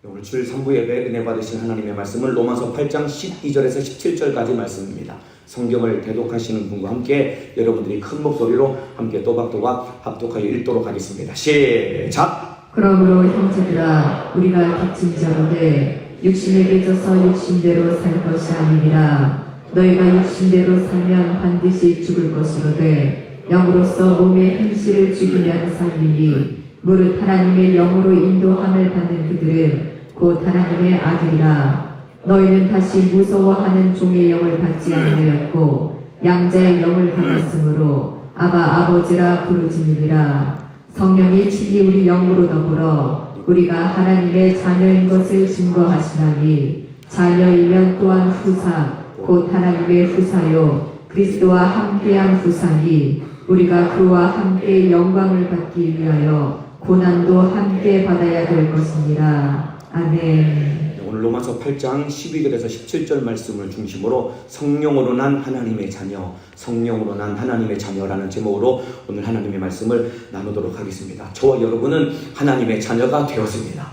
오늘 주일 3부 예배 은혜 받으신 하나님의 말씀은 로마서 8장 12절에서 17절까지 말씀입니다. 성경을 대독하시는 분과 함께 여러분들이 큰 목소리로 함께 또박또박 합독하여 읽도록 하겠습니다. 시작! 그러므로 형제들아 우리가 빚진 자로되 육신에 빚어서 육신대로 살 것이 아니니라. 너희가 육신대로 살면 반드시 죽을 것이로되 영으로서 몸의 행실을 죽이면 살리니 무릇 하나님의 영으로 인도함을 받는 그들은 곧 하나님의 아들이라. 너희는 다시 무서워하는 종의 영을 받지 아니하였고 양자의 영을 받았으므로 아바 아버지라 부르짖느니라. 성령이 친히 우리 영으로 더불어 우리가 하나님의 자녀인 것을 증거하시나니 자녀이면 또한 후사 곧 하나님의 후사요 그리스도와 함께한 후사니 우리가 그와 함께 영광을 받기 위하여 고난도 함께 받아야 될 것이니라. 아멘. 오늘 로마서 8장 12절에서 17절 말씀을 중심으로 성령으로 난 하나님의 자녀, 성령으로 난 하나님의 자녀라는 제목으로 오늘 하나님의 말씀을 나누도록 하겠습니다. 저와 여러분은 하나님의 자녀가 되었습니다.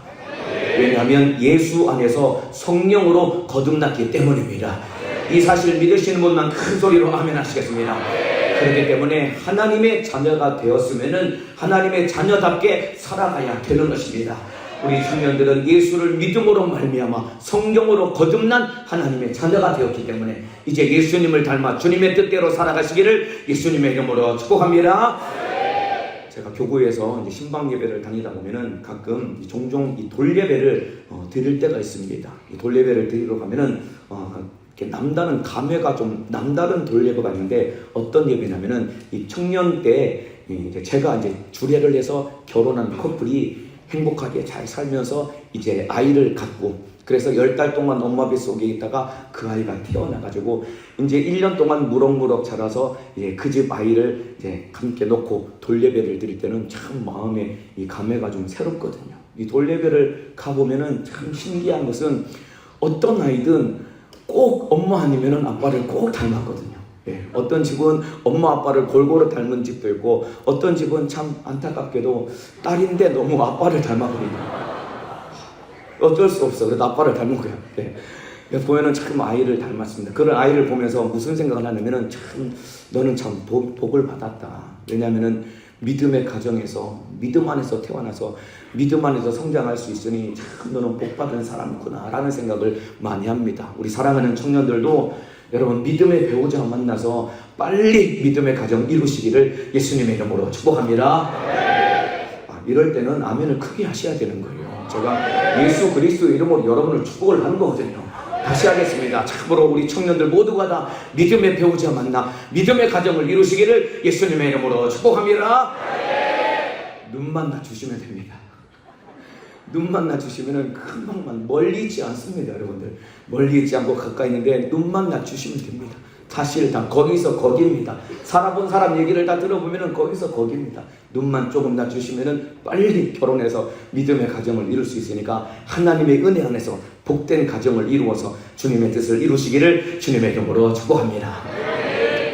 왜냐하면 예수 안에서 성령으로 거듭났기 때문입니다. 이 사실 믿으시는 분만 큰 소리로 아멘 하시겠습니다. 그렇기 때문에 하나님의 자녀가 되었으면은 하나님의 자녀답게 살아가야 되는 것입니다. 우리 청년들은 예수를 믿음으로 말미암아 성령으로 거듭난 하나님의 자녀가 되었기 때문에 이제 예수님을 닮아 주님의 뜻대로 살아가시기를 예수님의 이름으로 축복합니다. 제가 교구에서 이제 신방 예배를 다니다 보면은 가끔 종종 이 돌예배를 드릴 때가 있습니다. 이 돌예배를 드리러 가면은 이렇게 남다른 감회가 좀 남다른 돌예배가 있는데 어떤 예배냐면은 이 청년 때 이제 제가 이제 주례를 해서 결혼한 커플이 행복하게 잘 살면서 이제 아이를 갖고 그래서 10달 동안 엄마 뱃속에 있다가 그 아이가 태어나가지고 이제 1년 동안 무럭무럭 자라서 그 집 아이를 이제 함께 놓고 돌예배를 드릴 때는 참 마음에 이 감회가 좀 새롭거든요. 이 돌예배를 가보면은 참 신기한 것은 어떤 아이든 꼭 엄마 아니면은 아빠를 꼭 닮았거든요. 어떤 집은 엄마 아빠를 골고루 닮은 집도 있고 어떤 집은 참 안타깝게도 딸인데 너무 아빠를 닮아버리고 어쩔 수 없어. 그래도 아빠를 닮은 거야. 보면은 참 아이를 닮았습니다. 그런 아이를 보면서 무슨 생각을 하냐면은 참 너는 참 복을 받았다. 왜냐하면은 믿음의 가정에서 믿음 안에서 태어나서 믿음 안에서 성장할 수 있으니 참 너는 복받은 사람이구나 라는 생각을 많이 합니다. 우리 사랑하는 청년들도 여러분 믿음의 배우자 만나서 빨리 믿음의 가정 이루시기를 예수님의 이름으로 축복합니다. 이럴 때는 아멘을 크게 하셔야 되는 거예요. 제가 예수 그리스도 이름으로 여러분을 축복을 하는 거거든요. 다시 하겠습니다. 참으로 우리 청년들 모두가 다 믿음의 배우자 만나 믿음의 가정을 이루시기를 예수님의 이름으로 축복합니다. 눈만 낮추시면 됩니다. 눈만 낮추시면은 금방만 멀리 있지 않습니다. 여러분들 멀리 있지 않고 가까이 있는데 눈만 낮추시면 됩니다. 사실 다 거기서 거기입니다. 살아본 사람 얘기를 다 들어보면은 거기서 거기입니다. 눈만 조금 낮추시면은 빨리 결혼해서 믿음의 가정을 이룰 수 있으니까 하나님의 은혜 안에서 복된 가정을 이루어서 주님의 뜻을 이루시기를 주님의 이름으로 축복합니다.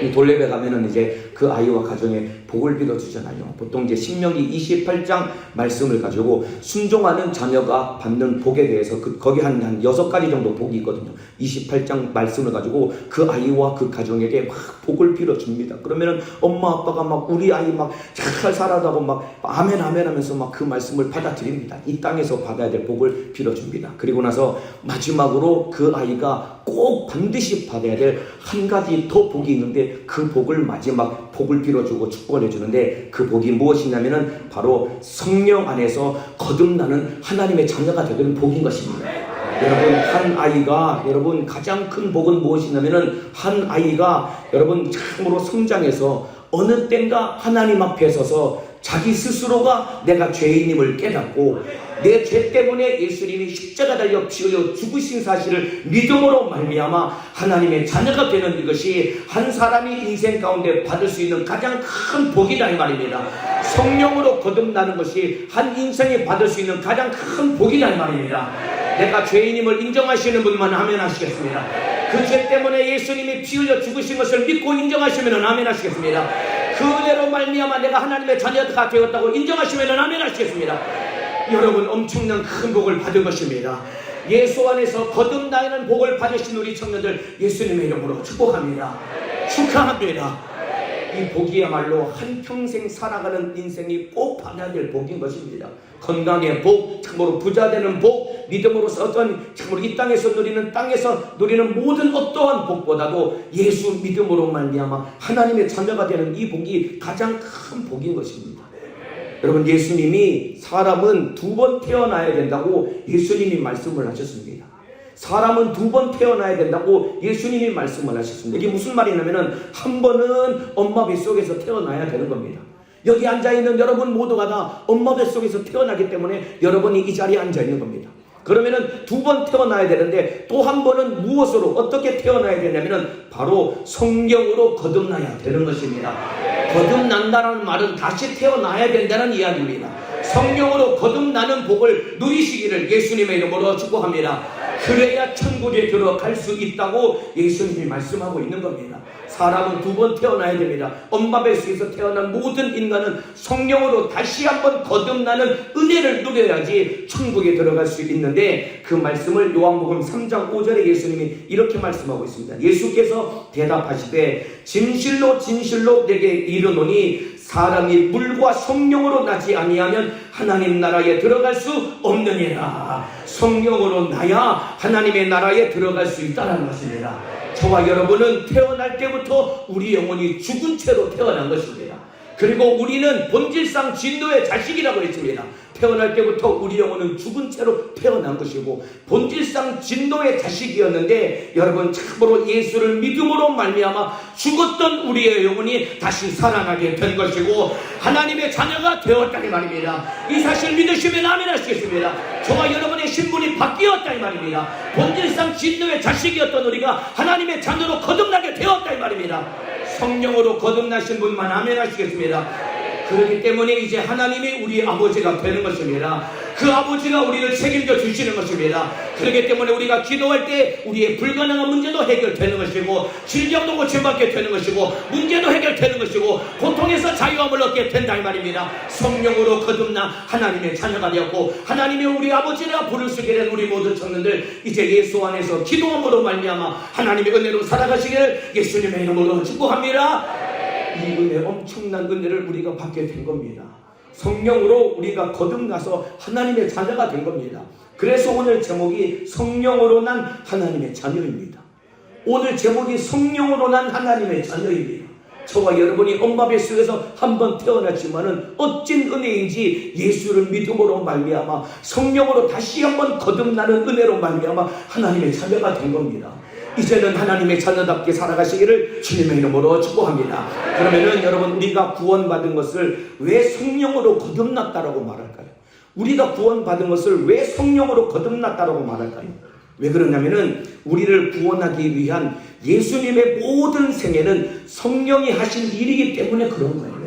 이 돌예배 가면은 이제 그 아이와 가정에 복을 빌어주잖아요. 보통 이제 신명기 28장 말씀을 가지고 순종하는 자녀가 받는 복에 대해서 거기 한 6가지 정도 복이 있거든요. 28장 말씀을 가지고 그 아이와 그 가정에게 막 복을 빌어줍니다. 그러면은 엄마 아빠가 막 우리 아이 막 잘 살아다고 막 아멘 아멘 하면서 막 그 말씀을 받아들입니다. 이 땅에서 받아야 될 복을 빌어줍니다. 그리고 나서 마지막으로 그 아이가 꼭 반드시 받아야 될 한 가지 더 복이 있는데 그 복을 마지막 복을 빌어주고 축복을 해주는데 그 복이 무엇이냐면은 바로 성령 안에서 거듭나는 하나님의 자녀가 되는 복인 것입니다. 여러분 한 아이가 여러분 가장 큰 복은 무엇이냐면은 한 아이가 여러분 참으로 성장해서 어느 땐가 하나님 앞에 서서 자기 스스로가 내가 죄인임을 깨닫고 내 죄 때문에 예수님이 십자가 달려 피 흘려 죽으신 사실을 믿음으로 말미암아 하나님의 자녀가 되는 이것이 한 사람이 인생 가운데 받을 수 있는 가장 큰 복이다 이 말입니다. 성령으로 거듭나는 것이 한 인생이 받을 수 있는 가장 큰 복이다 이 말입니다. 내가 죄인임을 인정하시는 분만 아멘 하시겠습니다. 그 죄 때문에 예수님이 피 흘려 죽으신 것을 믿고 인정하시면 아멘 하시겠습니다. 그 은혜로 말미암아 내가 하나님의 자녀가 되었다고 인정하시면 아멘 하시겠습니다. 여러분 엄청난 큰 복을 받은 것입니다. 예수 안에서 거듭나는 복을 받으신 우리 청년들 예수님의 이름으로 축복합니다. 축하합니다. 이 복이야말로 한평생 살아가는 인생이 꼭 받아야 될 복인 것입니다. 건강의 복, 참으로 부자 되는 복, 믿음으로서 어떤 참으로 이 땅에서 누리는 모든 어떠한 복보다도 예수 믿음으로 말미암아 하나님의 자녀가 되는 이 복이 가장 큰 복인 것입니다. 여러분, 예수님이 사람은 2번 태어나야 된다고 예수님이 말씀을 하셨습니다. 사람은 2번 태어나야 된다고 예수님이 말씀을 하셨습니다. 이게 무슨 말이냐면은 한 번은 엄마 뱃속에서 태어나야 되는 겁니다. 여기 앉아있는 여러분 모두가 다 엄마 뱃속에서 태어나기 때문에 여러분이 이 자리에 앉아있는 겁니다. 그러면은 2번 태어나야 되는데 또 한 번은 무엇으로 어떻게 태어나야 되냐면은 바로 성령으로 거듭나야 되는 것입니다. 거듭난다는 말은 다시 태어나야 된다는 이야기입니다. 성령으로 거듭나는 복을 누리시기를 예수님의 이름으로 축복합니다. 그래야 천국에 들어갈 수 있다고 예수님이 말씀하고 있는 겁니다. 사람은 2번 태어나야 됩니다. 엄마 뱃속에서 태어난 모든 인간은 성령으로 다시 한번 거듭나는 은혜를 누려야지 천국에 들어갈 수 있는데, 그 말씀을 요한복음 3장 5절에 예수님이 이렇게 말씀하고 있습니다. 예수께서 대답하시되 진실로 진실로 내게 이르노니 사람이 물과 성령으로 나지 아니하면 하나님 나라에 들어갈 수 없느니라. 성령으로 나야 하나님의 나라에 들어갈 수 있다는 것입니다. 저와 여러분은 태어날 때부터 우리 영혼이 죽은 채로 태어난 것입니다. 그리고 우리는 본질상 진노의 자식이라고 했습니다. 태어날 때부터 우리 영혼은 죽은 채로 태어난 것이고 본질상 진노의 자식이었는데, 여러분 참으로 예수를 믿음으로 말미암아 죽었던 우리의 영혼이 다시 살아나게 된 것이고 하나님의 자녀가 되었다 이 말입니다. 이 사실 믿으시면 아멘 하시겠습니다. 저와 여러분의 신분이 바뀌었다 이 말입니다. 본질상 진노의 자식이었던 우리가 하나님의 자녀로 거듭나게 되었다 이 말입니다. 성령으로 거듭나신 분만 아멘 하시겠습니다. 그렇기 때문에 이제 하나님이 우리 아버지가 되는 것입니다. 그 아버지가 우리를 책임져 주시는 것입니다. 그렇기 때문에 우리가 기도할 때 우리의 불가능한 문제도 해결되는 것이고, 질병도 고침받게 되는 것이고, 문제도 해결되는 것이고, 고통에서 자유함을 얻게 된다 이 말입니다. 성령으로 거듭나 하나님의 자녀가 되었고 하나님의 우리 아버지라 부를 수 있게 된 우리 모든 청년들 이제 예수 안에서 기도함으로 말미암아 하나님의 은혜로 살아가시기를 예수님의 이름으로 축복합니다. 이 은혜, 엄청난 은혜를 우리가 받게 된 겁니다. 성령으로 우리가 거듭나서 하나님의 자녀가 된 겁니다. 그래서 오늘 제목이 성령으로 난 하나님의 자녀입니다. 오늘 제목이 성령으로 난 하나님의 자녀입니다. 저와 여러분이 엄마 뱃속에서 한번 태어났지만은 어찐 은혜인지 예수를 믿음으로 말미암아 성령으로 다시 한번 거듭나는 은혜로 말미암아 하나님의 자녀가 된 겁니다. 이제는 하나님의 자녀답게 살아가시기를 주님의 이름으로 축복합니다. 그러면은 여러분, 우리가 구원받은 것을 왜 성령으로 거듭났다라고 말할까요? 우리가 구원받은 것을 왜 성령으로 거듭났다라고 말할까요? 왜 그러냐면은 우리를 구원하기 위한 예수님의 모든 생애는 성령이 하신 일이기 때문에 그런 거예요.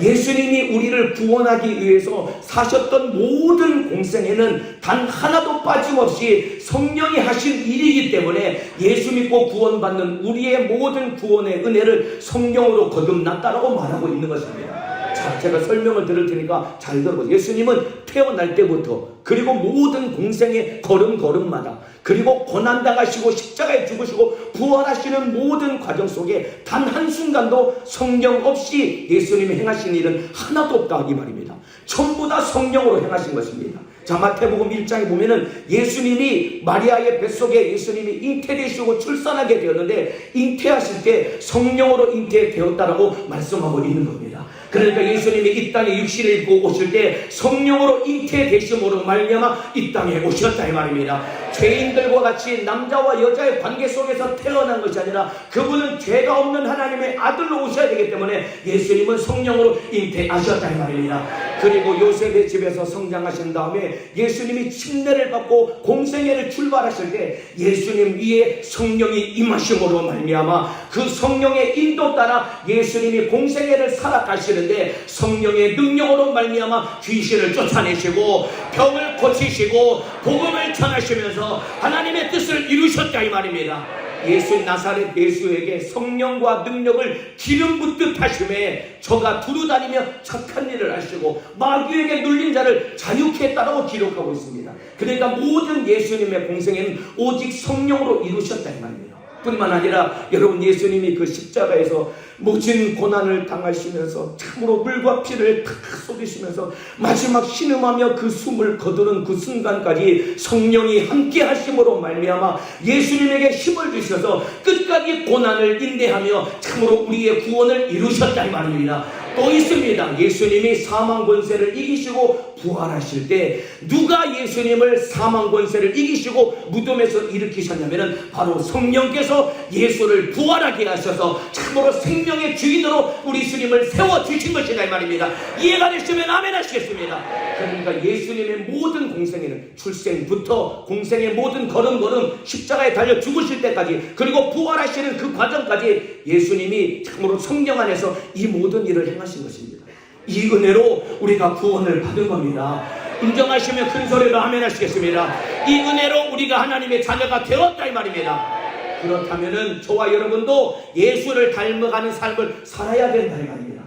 예수님이 우리를 구원하기 위해서 사셨던 모든 공생에는 단 하나도 빠짐없이 성령이 하신 일이기 때문에 예수 믿고 구원받는 우리의 모든 구원의 은혜를 성령으로 거듭났다라고 말하고 있는 것입니다. 자, 제가 설명을 들을 테니까 잘 들어보세요. 예수님은 태어날 때부터 그리고 모든 공생의 걸음걸음마다 그리고 고난당하시고 십자가에 죽으시고 부활하시는 모든 과정 속에 단 한순간도 성령 없이 예수님이 행하신 일은 하나도 없다 이 말입니다. 전부 다 성령으로 행하신 것입니다. 자, 마태복음 1장에 보면은 예수님이 마리아의 뱃속에 예수님이 잉태되시고 출산하게 되었는데 잉태하실 때 성령으로 잉태되었다라고 말씀하고 있는 겁니다. 그러니까 예수님이 이 땅에 육신을 입고 오실 때 성령으로 잉태되심으로 말미암아 이 땅에 오셨다 이 말입니다. 죄인들과 같이 남자와 여자의 관계 속에서 태어난 것이 아니라 그분은 죄가 없는 하나님의 아들로 오셔야 되기 때문에 예수님은 성령으로 잉태하셨다 이 말입니다. 그리고 요셉의 집에서 성장하신 다음에 예수님이 침례를 받고 공생애를 출발하실 때 예수님 위에 성령이 임하심으로 말미암아 그 성령의 인도 따라 예수님이 공생애를 살아가시는데 성령의 능력으로 말미암아 귀신을 쫓아내시고 병을 고치시고 복음을 전하시면서 하나님의 뜻을 이루셨다 이 말입니다. 예수 나사렛 예수에게 성령과 능력을 기름 붓듯 하심에 저가 두루다니며 착한 일을 하시고 마귀에게 눌린 자를 자유케 했다라고 기록하고 있습니다. 그러니까 모든 예수님의 공생애는 오직 성령으로 이루셨다 이 말입니다. 뿐만 아니라 여러분, 예수님이 그 십자가에서 모진 고난을 당하시면서 참으로 물과 피를 탁 쏟으시면서 마지막 신음하며 그 숨을 거두는 그 순간까지 성령이 함께 하심으로 말미암아 예수님에게 힘을 주셔서 끝까지 고난을 인내하며 참으로 우리의 구원을 이루셨다 이 말입니다. 또 있습니다. 예수님이 사망 권세를 이기시고 부활하실 때 누가 예수님을 사망 권세를 이기시고 무덤에서 일으키셨냐면은 바로 성령께서 예수를 부활하게 하셔서 참으로 생명의 주인으로 우리 주님을 세워주신 것이다 이 말입니다. 이해가 되시면 아멘 하시겠습니다. 그러니까 예수님의 모든 공생애는 출생부터 공생의 모든 걸음걸음 십자가에 달려 죽으실 때까지 그리고 부활하시는 그 과정까지 예수님이 참으로 성령 안에서 이 모든 일을 행하신 것입니다. 이 은혜로 우리가 구원을 받은 겁니다. 인정하시면 큰 소리로 아멘 하시겠습니다. 이 은혜로 우리가 하나님의 자녀가 되었다 이 말입니다. 그렇다면은 저와 여러분도 예수를 닮아가는 삶을 살아야 된다 이 말입니다.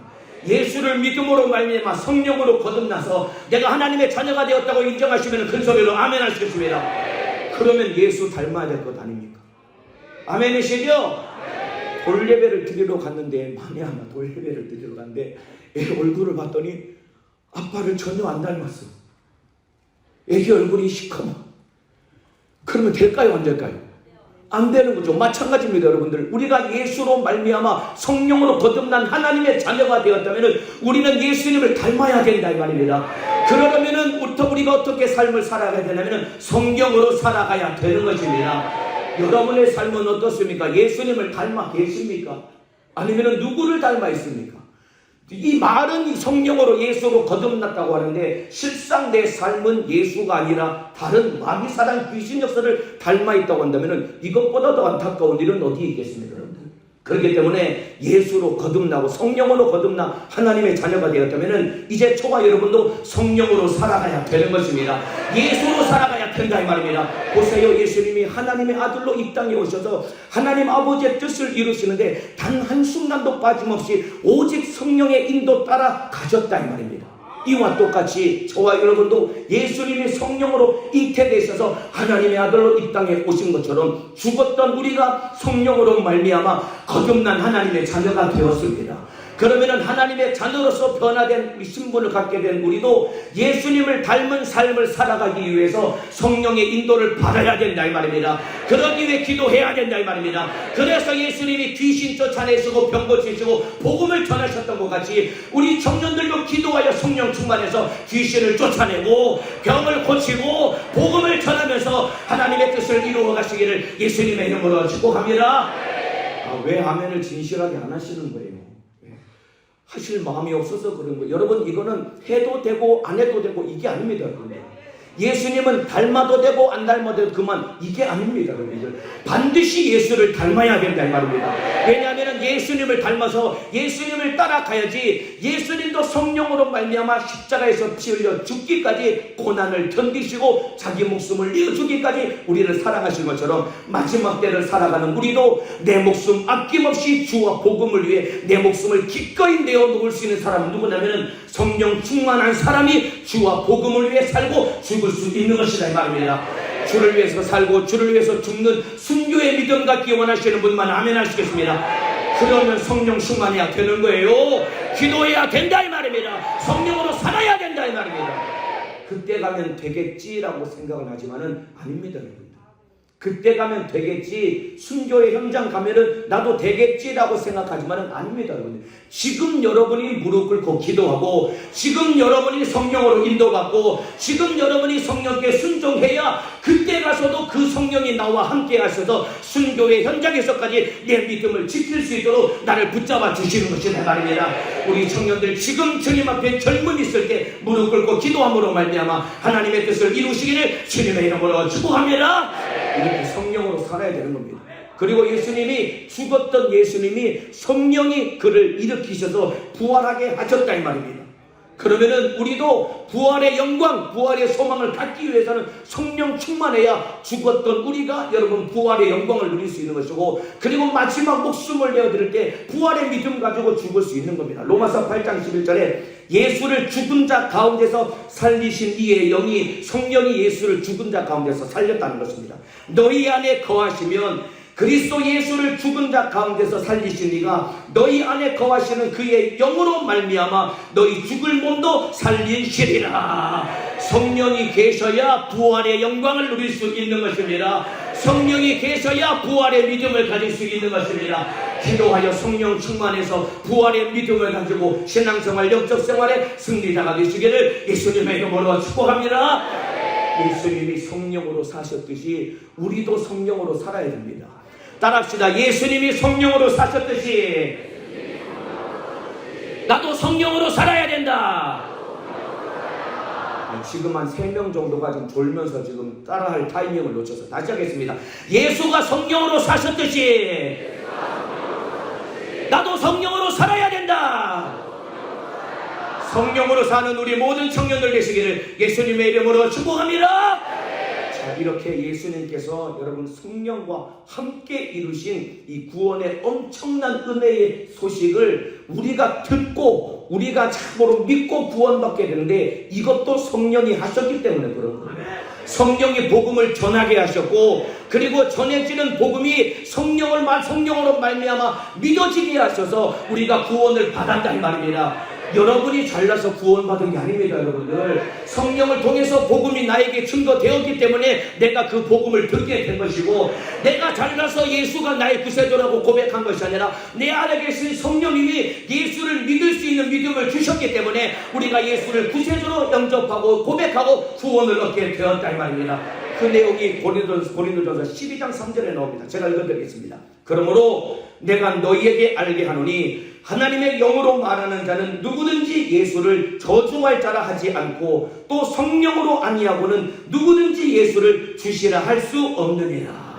예수를 믿음으로 말미암아 성령으로 거듭나서 내가 하나님의 자녀가 되었다고 인정하시면 큰 소리로 아멘 하시겠습니다. 그러면 예수 닮아야 될 것 아닙니까? 아멘이시죠? 돌예배를 드리러 갔는데 만에 하나 돌예배를 드리러 갔는데 애 얼굴을 봤더니 아빠를 전혀 안 닮았어. 애기 얼굴이 시커먼. 그러면 될까요 안 될까요? 안 되는 거죠. 마찬가지입니다 여러분들. 우리가 예수로 말미암아 성령으로 거듭난 하나님의 자녀가 되었다면 우리는 예수님을 닮아야 된다 이 말입니다. 그러려면 우리가 어떻게 삶을 살아가야 되냐면 성경으로 살아가야 되는 것입니다. 여러분의 삶은 어떻습니까? 예수님을 닮아 계십니까? 아니면 누구를 닮아 있습니까? 이 말은 성령으로 예수로 거듭났다고 하는데 실상 내 삶은 예수가 아니라 다른 마귀 사단 귀신 역사를 닮아 있다고 한다면 이것보다 더 안타까운 일은 어디에 있겠습니까 여러분들? 그렇기 때문에 예수로 거듭나고 성령으로 거듭나 하나님의 자녀가 되었다면 이제 저와 여러분도 성령으로 살아가야 되는 것입니다. 예수로 살아가야 된다 이 말입니다. 보세요, 예수님이 하나님의 아들로 이 땅에 오셔서 하나님 아버지의 뜻을 이루시는데 단 한순간도 빠짐없이 오직 성령의 인도 따라 가셨다 이 말입니다. 이와 똑같이 저와 여러분도 예수님이 성령으로 잉태되셔서 하나님의 아들로 이 땅에 오신 것처럼 죽었던 우리가 성령으로 말미암아 거듭난 하나님의 자녀가 되었습니다. 그러면 하나님의 자녀로서 변화된 우리 신분을 갖게 된 우리도 예수님을 닮은 삶을 살아가기 위해서 성령의 인도를 받아야 된다 이 말입니다. 그러기 위해 기도해야 된다 이 말입니다. 그래서 예수님이 귀신 쫓아내시고 병 고치시고 복음을 전하셨던 것 같이 우리 청년들도 기도하여 성령 충만해서 귀신을 쫓아내고 병을 고치고 복음을 전하면서 하나님의 뜻을 이루어 가시기를 예수님의 이름으로 축복합니다. 왜 아멘을 진실하게 안 하시는 거예요? 하실 마음이 없어서 그런 거예요. 여러분, 이거는 해도 되고 안 해도 되고 이게 아닙니다 여러분. 예수님은 닮아도 되고 안 닮아도 되고 그만, 이게 아닙니다 여러분들. 반드시 예수를 닮아야 된다 이 말입니다. 왜냐하면 예수님을 닮아서 예수님을 따라가야지 예수님도 성령으로 말미암아 십자가에서 피 흘려 죽기까지 고난을 견디시고 자기 목숨을 내어주기까지 우리를 사랑하신 것처럼 마지막 때를 살아가는 우리도 내 목숨 아낌없이 주와 복음을 위해 내 목숨을 기꺼이 내어놓을 수 있는 사람은 누구냐면 성령 충만한 사람이 주와 복음을 위해 살고 죽을 수 있는 것이다 이 말입니다. 주를 위해서 살고 주를 위해서 죽는 순교의 믿음 갖기 원하시는 분만 아멘 하시겠습니다. 그러면 성령 충만해야 되는 거예요. 기도해야 된다 이 말입니다. 성령으로 살아야 된다 이 말입니다. 그때 가면 되겠지라고 생각은 하지만은 아닙니다 여러분. 그때 가면 되겠지, 순교의 현장 가면은 나도 되겠지라고 생각하지만은 아닙니다 여러분. 지금 여러분이 무릎 꿇고 기도하고 지금 여러분이 성령으로 인도받고 지금 여러분이 성령께 순종해야 그때 가서도 그 성령이 나와 함께 하셔서 순교의 현장에서까지 내 믿음을 지킬 수 있도록 나를 붙잡아 주시는 것이 내 말입니다. 우리 청년들 지금 주님 앞에 젊음이 있을 때 무릎 꿇고 기도함으로 말미암아 하나님의 뜻을 이루시기를 주님의 이름으로 축복합니다. 이렇게 성령으로 살아야 되는 겁니다. 그리고 예수님이 죽었던 예수님이 성령이 그를 일으키셔서 부활하게 하셨다 이 말입니다. 그러면은 우리도 부활의 영광, 부활의 소망을 갖기 위해서는 성령 충만해야 죽었던 우리가 여러분 부활의 영광을 누릴 수 있는 것이고, 그리고 마지막 목숨을 내어드릴 때 부활의 믿음 가지고 죽을 수 있는 겁니다. 로마서 8장 11절에 예수를 죽은 자 가운데서 살리신 이의 영이, 성령이 예수를 죽은 자 가운데서 살렸다는 것입니다. 너희 안에 거하시면 그리스도 예수를 죽은 자 가운데서 살리신 이가 너희 안에 거하시는 그의 영으로 말미암아 너희 죽을 몸도 살리시리라. 성령이 계셔야 부활의 영광을 누릴 수 있는 것입니다. 성령이 계셔야 부활의 믿음을 가질 수 있는 것입니다. 기도하여 성령 충만해서 부활의 믿음을 가지고 신앙생활, 영적 생활에 승리자가 되시기를 예수님의 이름으로 축복합니다. 예수님이 성령으로 사셨듯이 우리도 성령으로 살아야 됩니다. 따라합시다. 예수님이 성령으로 사셨듯이 나도 성령으로 살아야 된다. 지금 한 3명 정도가 지금 졸면서 지금 따라할 타이밍을 놓쳐서 다시 하겠습니다. 예수가 성령으로 사셨듯이 나도 성령으로 살아야 된다. 성령으로 사는 우리 모든 청년들 되시기를 예수님의 이름으로 축복합니다. 자, 이렇게 예수님께서 여러분 성령과 함께 이루신 이 구원의 엄청난 은혜의 소식을 우리가 듣고 우리가 참으로 믿고 구원받게 되는데, 이것도 성령이 하셨기 때문에 그런 거예요. 성령이 복음을 전하게 하셨고, 그리고 전해지는 복음이 성령으로 말미암아 믿어지게 하셔서 우리가 구원을 받았다 이 말입니다. 여러분이 잘나서 구원받은 게 아닙니다. 여러분들 성령을 통해서 복음이 나에게 증거되었기 때문에 내가 그 복음을 듣게 된 것이고, 내가 잘나서 예수가 나의 구세주라고 고백한 것이 아니라 내 안에 계신 성령님이 예수를 믿을 수 있는 믿음을 주셨기 때문에 우리가 예수를 구세주로 영접하고 고백하고 구원을 얻게 되었다 이 말입니다. 그 내용이 고린도전서 12장 3절에 나옵니다. 제가 읽어드리겠습니다. 그러므로 내가 너희에게 알게 하노니 하나님의 영으로 말하는 자는 누구든지 예수를 저주할 자라 하지 않고 또 성령으로 아니하고는 누구든지 예수를 주시라 할 수 없느니라.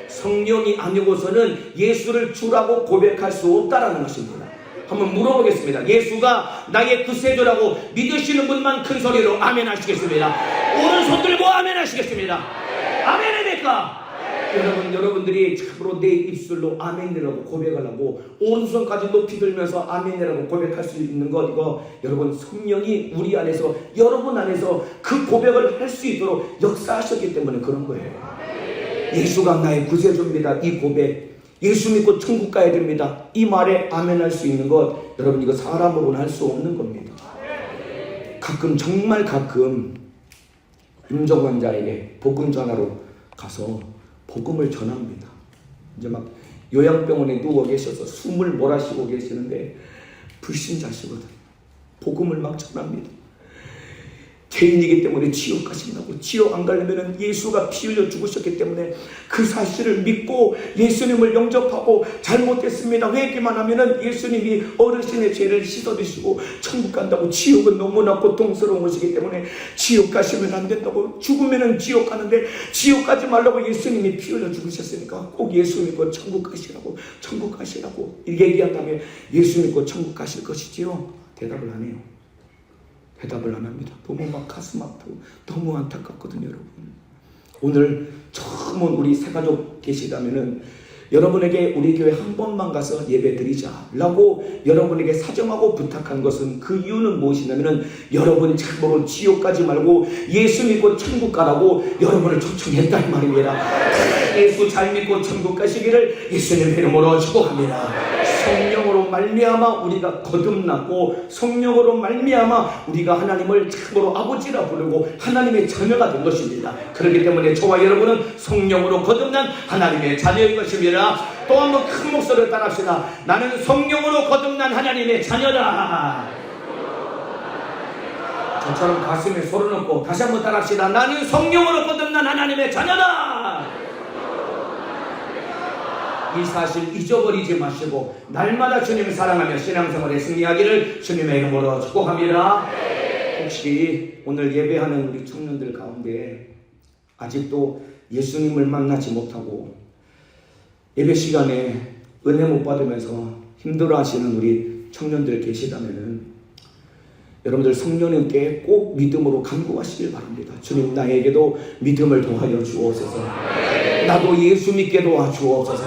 성령이 아니고서는 예수를 주라고 고백할 수 없다라는 것입니다. 한번 물어보겠습니다. 예수가 나의 구세주라고 믿으시는 분만 큰 소리로 아멘 하시겠습니다. 오른손 들고 아멘 하시겠습니다. 아멘입니까? 여러분들이 참으로 내 입술로 아멘이라고 고백을 하고 오른손까지 높이 들면서 아멘이라고 고백할 수 있는 것, 이거 여러분 성령이 우리 안에서, 여러분 안에서 그 고백을 할 수 있도록 역사하셨기 때문에 그런 거예요. 예수가 나의 구세주입니다. 이 고백, 예수 믿고 천국 가야 됩니다. 이 말에 아멘할 수 있는 것, 여러분 이거 사람으로는 할 수 없는 겁니다. 가끔, 정말 가끔 임종환자에게 복음 전하러 가서 복음을 전합니다. 이제 막 요양병원에 누워 계셔서 숨을 몰아쉬고 계시는데 불신자시거든요. 복음을 막 전합니다. 죄인이기 때문에 지옥 가신다고, 지옥 안 가려면 예수가 피 흘려 죽으셨기 때문에 그 사실을 믿고 예수님을 영접하고 잘못했습니다 회개만 하면은 예수님이 어르신의 죄를 씻어주시고 천국 간다고, 지옥은 너무나 고통스러운 것이기 때문에 지옥 가시면 안 된다고, 죽으면은 지옥 가는데 지옥 가지 말라고 예수님이 피 흘려 죽으셨으니까 꼭 예수 믿고 천국 가시라고, 천국 가시라고 얘기한 다음에 예수 믿고 천국 가실 것이지요? 대답을 안 해요. 대답을 안 합니다. 보면 막 가슴 아프고 너무 안타깝거든요. 여러분, 오늘 처음 온 우리 새가족 계시다면은 여러분에게 우리 교회 한 번만 가서 예배 드리자라고 여러분에게 사정하고 부탁한 것은, 그 이유는 무엇이냐면은 여러분이 참으로 지옥 가지 말고 예수 믿고 천국 가라고 여러분을 초청했다 이 말입니다. 예수 잘 믿고 천국 가시기를 예수님의 이름으로 축복합니다. 성령으로 말미암아 우리가 거듭났고, 성령으로 말미암아 우리가 하나님을 참으로 아버지라 부르고 하나님의 자녀가 된 것입니다. 그렇기 때문에 저와 여러분은 성령으로 거듭난 하나님의 자녀인 것입니다. 또 한 번 큰 목소리로 따라합시다. 나는 성령으로 거듭난 하나님의 자녀다. 저처럼 가슴에 소리 넣고 다시 한번 따라합시다. 나는 성령으로 거듭난 하나님의 자녀다. 이 사실 잊어버리지 마시고 날마다 주님을 사랑하며 신앙생활에 승리하기를 주님의 이름으로 축복합니다. 혹시 오늘 예배하는 우리 청년들 가운데 아직도 예수님을 만나지 못하고 예배 시간에 은혜 못 받으면서 힘들어하시는 우리 청년들 계시다면은 여러분들 성령님께 꼭 믿음으로 간구하시길 바랍니다. 주님, 나에게도 믿음을 더하여 주옵소서. 나도 예수 믿게 도와주옵소서.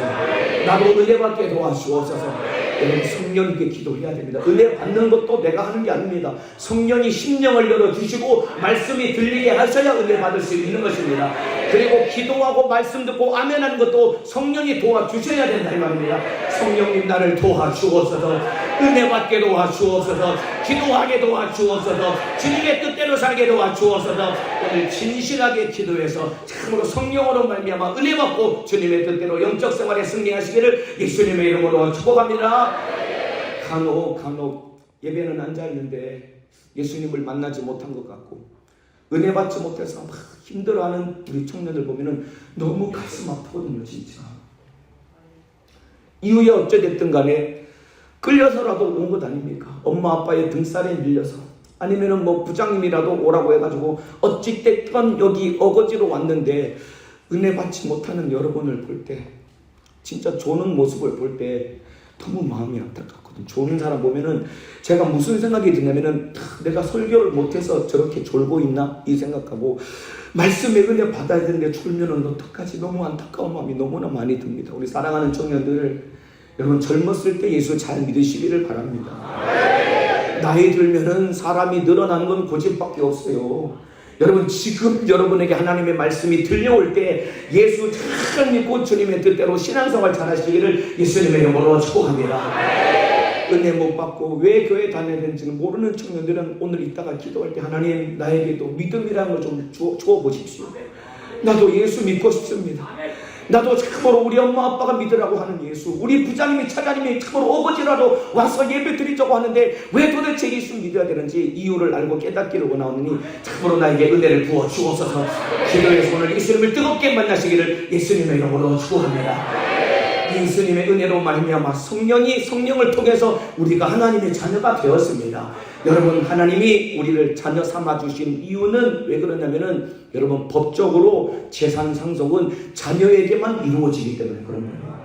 나도 은혜 받게 도와주옵소서. 여러분, 성령님께 기도해야 됩니다. 은혜 받는 것도 내가 하는 게 아닙니다. 성령이 심령을 열어주시고 말씀이 들리게 하셔야 은혜 받을 수 있는 것입니다. 그리고 기도하고 말씀 듣고 아멘하는 것도 성령이 도와주셔야 된다 이 말입니다. 성령님, 나를 도와주옵소서. 은혜 받게 도와주옵소서. 기도하게 도와주옵소서. 주님의 뜻대로 살게 도와주옵소서. 오늘 진실하게 기도해서 참으로 성령으로 말미암아 은혜 받고 주님의 뜻대로 영적 생활에 승리하시기를 예수님의 이름으로 축복합니다. 간혹 예배는 앉아있는데 예수님을 만나지 못한 것 같고 은혜 받지 못해서 막 힘들어하는 우리 청년들 보면은 너무 가슴 아프거든요, 진짜. 이후에 어찌됐든 간에 끌려서라도 온 것 아닙니까? 엄마 아빠의 등살에 밀려서 아니면은 뭐 부장님이라도 오라고 해가지고 어찌됐건 여기 어거지로 왔는데 은혜 받지 못하는 여러분을 볼 때 진짜 조는 모습을 볼 때 너무 마음이 안타깝거든. 조는 사람 보면은 제가 무슨 생각이 드냐면은 내가 설교를 못해서 저렇게 졸고 있나 이 생각하고 말씀의 은혜 받아야 되는데 졸면은 어떡하지, 너무 안타까운 마음이 너무나 많이 듭니다. 우리 사랑하는 청년들, 여러분 젊었을 때 예수 잘 믿으시기를 바랍니다. 나이 들면은 사람이 늘어나는 건 고집밖에 없어요. 여러분, 지금 여러분에게 하나님의 말씀이 들려올 때 예수 잘 믿고 주님의 뜻대로 신앙생활 잘 하시기를 예수님의 이름으로 축복합니다. 은혜 못 받고 왜 교회 다녀야 되는지는 모르는 청년들은 오늘 이따가 기도할 때 하나님, 나에게도 믿음이라는 걸 좀 주어 보십시오. 나도 예수 믿고 싶습니다. 나도 참으로 우리 엄마 아빠가 믿으라고 하는 예수, 우리 부장님이 차장님이 참으로 어거지라도 와서 예배 드리자고 하는데 왜 도대체 예수 믿어야 되는지 이유를 알고 깨닫기를 원하오니 참으로 나에게 은혜를 부어 주옵소서. 기도해서 오늘 예수님을 뜨겁게 만나시기를 예수님의 이름으로 축복합니다. 예수님의 은혜로 말미암아 성령을 통해서 우리가 하나님의 자녀가 되었습니다. 여러분, 하나님이 우리를 자녀 삼아 주신 이유는 왜 그러냐면은 여러분, 법적으로 재산 상속은 자녀에게만 이루어지기 때문에 그런 거예요.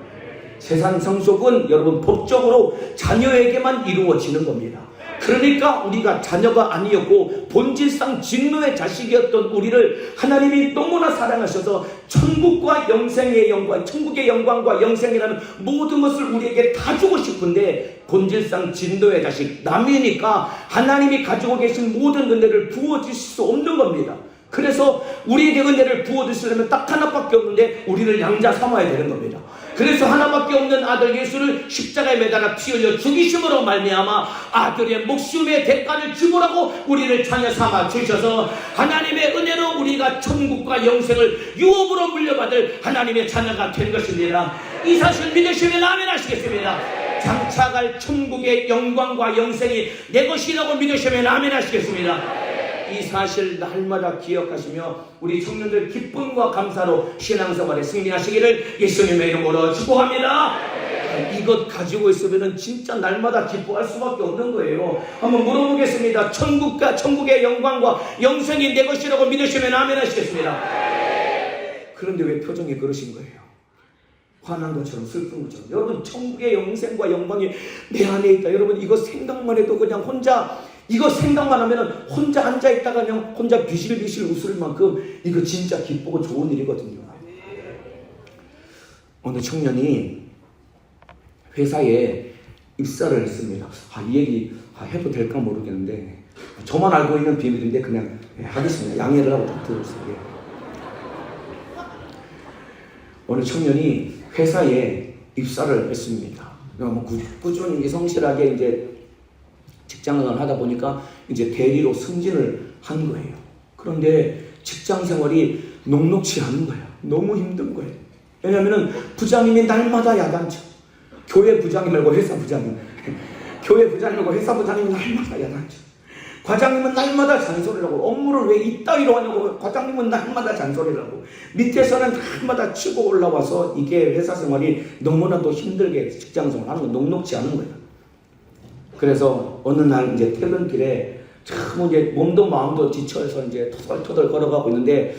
재산 상속은 여러분 법적으로 자녀에게만 이루어지는 겁니다. 그러니까 우리가 자녀가 아니었고 본질상 진노의 자식이었던 우리를 하나님이 너무나 사랑하셔서 천국과 영생의 영광, 천국의 영광과 영생이라는 모든 것을 우리에게 다 주고 싶은데 본질상 진노의 자식, 남이니까 하나님이 가지고 계신 모든 은혜를 부어주실 수 없는 겁니다. 그래서 우리에게 은혜를 부어주시려면 딱 하나밖에 없는데 우리를 양자 삼아야 되는 겁니다. 그래서 하나밖에 없는 아들 예수를 십자가에 매달아 피 흘려 죽이심으로 말미암아 아들의 목숨의 대가를 지불하고 우리를 자녀 삼아 주셔서 하나님의 은혜로 우리가 천국과 영생을 유업으로 물려받을 하나님의 자녀가 된 것입니다. 이 사실 믿으시면 아멘 하시겠습니다. 장차갈 천국의 영광과 영생이 내 것이라고 믿으시면 아멘 하시겠습니다. 이 사실 날마다 기억하시며 우리 청년들 기쁨과 감사로 신앙생활에 승리하시기를 예수님의 이름으로 축복합니다. 이것 가지고 있으면 진짜 날마다 기뻐할 수밖에 없는 거예요. 한번 물어보겠습니다. 천국의 영광과 영생이 내 것이라고 믿으시면 아멘 하시겠습니다. 그런데 왜 표정이 그러신 거예요? 화난 것처럼 슬픈 것처럼. 여러분, 천국의 영생과 영광이 내 안에 있다. 여러분, 이거 생각만 해도 그냥 이거 생각만 하면 혼자 앉아있다가 그냥 혼자 비실비실 웃을 만큼 이거 진짜 기쁘고 좋은 일이거든요. 어느 청년이 회사에 입사를 했습니다. 이 얘기 해도 될까 모르겠는데 저만 알고 있는 비밀인데 그냥 하겠습니다. 양해를 하고 좀 들어주세요. 어느 청년이 회사에 입사를 했습니다. 뭐 꾸준히 성실하게 이제 직장생활을 하다 보니까 이제 대리로 승진을 한 거예요. 그런데 직장 생활이 녹록치 않은 거예요. 너무 힘든 거예요. 왜냐하면 부장님이 날마다 야단쳐. 교회 부장님 말고 회사 부장님. 교회 부장님 말고 회사 부장님이 날마다 야단쳐. 과장님은 날마다 잔소리를 하고, 업무를 왜 이따위로 하냐고 과장님은 날마다 잔소리를 하고, 밑에서는 날마다 치고 올라와서 이게 회사 생활이 너무나도 힘들게 직장 생활을 하는 건 녹록치 않은 거예요. 그래서 어느 날 이제 퇴근길에 참 이제 몸도 마음도 지쳐서 이제 터덜터덜 걸어가고 있는데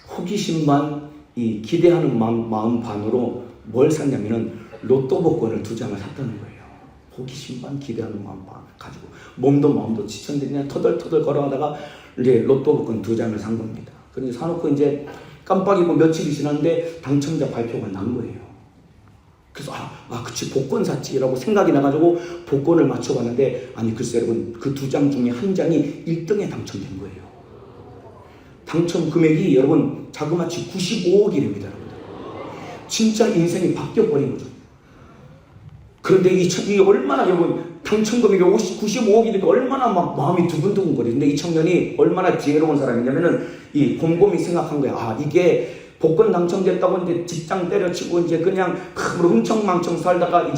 호기심 반, 이 기대하는 마음 반으로 뭘 샀냐면은 로또 복권을 2장을 샀다는 거예요. 호기심 반 기대하는 마음 반 가지고 몸도 마음도 지쳤는데 그냥 터덜터덜 걸어가다가 이제 로또 복권 2장을 산 겁니다. 그래서 사놓고 이제 깜빡이고 며칠이 지났는데 당첨자 발표가 난 거예요. 그래서 그치 복권 샀지라고 생각이 나가지고 복권을 맞춰봤는데 아니 글쎄 여러분 그 2장 중에 한 장이 1등에 당첨된 거예요. 당첨 금액이 여러분 자그마치 95억이랍니다. 여러분. 진짜 인생이 바뀌어버린 거죠. 그런데 이 얼마나 여러분 당첨 금액이 95억이니까 얼마나 막 마음이 두근두근 거리는데 이 청년이 얼마나 지혜로운 사람이냐면은 이 곰곰이 생각한 거야. 이게 복권 당첨됐다고 이제 직장 때려치고 이제 그냥 흥청망청 살다가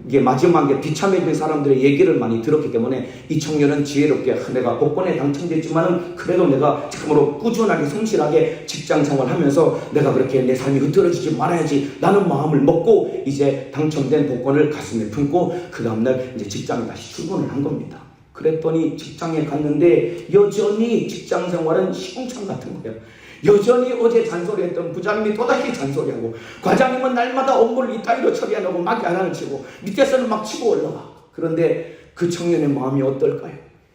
이게 마지막에 비참해진 사람들의 얘기를 많이 들었기 때문에 이 청년은 지혜롭게 내가 복권에 당첨됐지만은 그래도 내가 참으로 꾸준하게 성실하게 직장 생활하면서 내가 그렇게 내 삶이 흐트러지지 말아야지 라는 마음을 먹고 이제 당첨된 복권을 가슴에 품고 그 다음날 이제 직장에 다시 출근을 한 겁니다. 그랬더니 직장에 갔는데 여전히 직장 생활은 시궁창 같은 거예요. 여전히 어제 잔소리했던 부장님이 또다시 잔소리하고 과장님은 날마다 업무를 이따위로 처리하려고 막 야단을 치고 밑에서는 막 치고 올라가. 그런데 그 청년의 마음이 어떨까요?